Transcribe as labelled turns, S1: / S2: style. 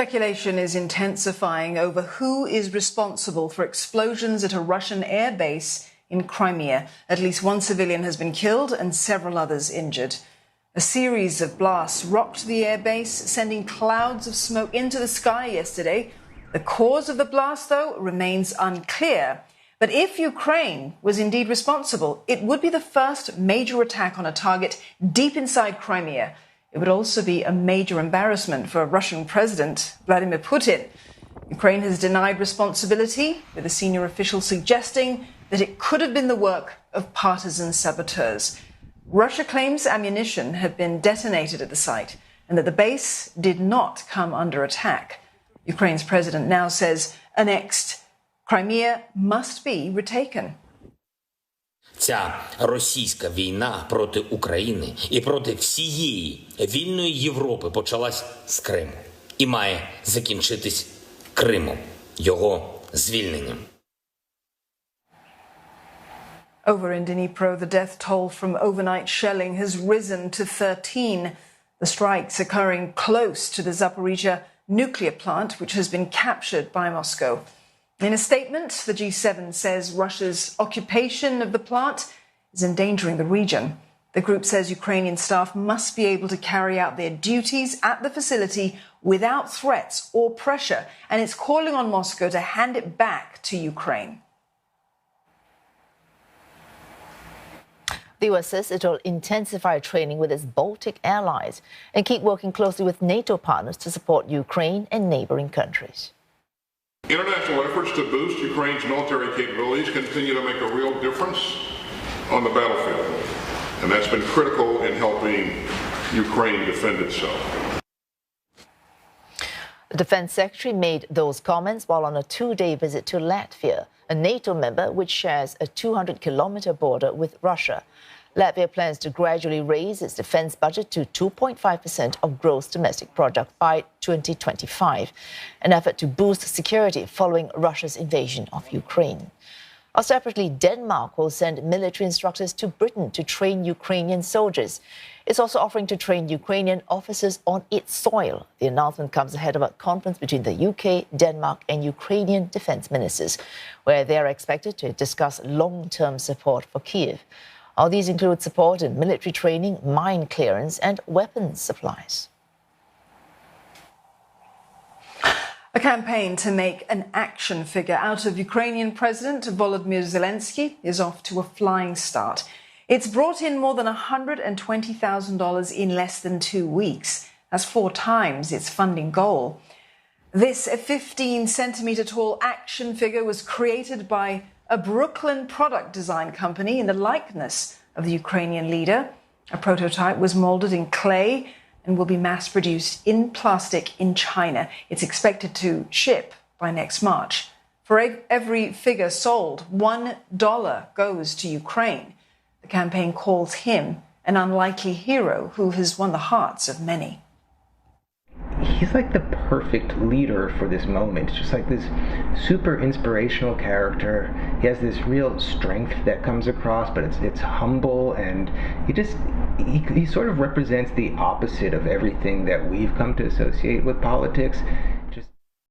S1: Speculation is intensifying over who is responsible for explosions at a Russian airbase in Crimea. At least one civilian has been killed and several others injured. A series of blasts rocked the airbase, sending clouds of smoke into the sky yesterday. The cause of the blast, though, remains unclear. But if Ukraine was indeed responsible, it would be the first major attack on a target deep inside Crimea. It would also be a major embarrassment for Russian President Vladimir Putin. Ukraine has denied responsibility, with a senior official suggesting that it could have been the work of partisan saboteurs. Russia claims ammunition had been detonated at the site and that the base did not come under attack. Ukraine's president now says annexed Crimea must be retaken.
S2: Ця російська війна проти України і проти всієї вільної Європи почалась з Криму і має закінчитись Кримом, його звільненням.
S1: Over in Dnipro, the death toll from overnight shelling has risen to 13. The strikes occurring close to the Zaporizhzhia nuclear plant, which has been captured by Moscow. In a statement, the G7 says Russia's occupation of the plant is endangering the region. The group says Ukrainian staff must be able to carry out their duties at the facility without threats or pressure, and it's calling on Moscow to hand it back to Ukraine.
S3: The US says it will intensify training with its Baltic Airlines and keep working closely with NATO partners to support Ukraine and neighbouring countries.
S4: International efforts to boost Ukraine's military capabilities continue to make a real difference on the battlefield, and that's been critical in helping Ukraine defend itself.
S3: The Defense Secretary made those comments while on a two-day visit to Latvia, a NATO member which shares a 200-kilometre border with Russia. Latvia plans to gradually raise its defence budget to 2.5% of gross domestic product by 2025, an effort to boost security following Russia's invasion of Ukraine. Separately, Denmark will send military instructors to Britain to train Ukrainian soldiers. It's also offering to train Ukrainian officers on its soil. The announcement comes ahead of a conference between the UK, Denmark and Ukrainian defence ministers, where they are expected to discuss long-term support for Kyiv. All these include support in military training, mine clearance and weapons supplies.
S1: A campaign to make an action figure out of Ukrainian President Volodymyr Zelensky is off to a flying start. It's brought in more than $120,000 in less than 2 weeks. That's 4 times its funding goal. This 15-centimetre tall action figure was created by a Brooklyn product design company in the likeness of the Ukrainian leader. A prototype was moulded in clay and will be mass-produced in plastic in China. It's expected to ship by next March. For every figure sold, $1 goes to Ukraine. The campaign calls him an unlikely hero who has won the hearts of many.
S5: He's like the perfect leader for this moment. Just like this super inspirational character. He has this real strength that comes across, but it's humble, and he sort of represents the opposite of everything that we've come to associate with politics.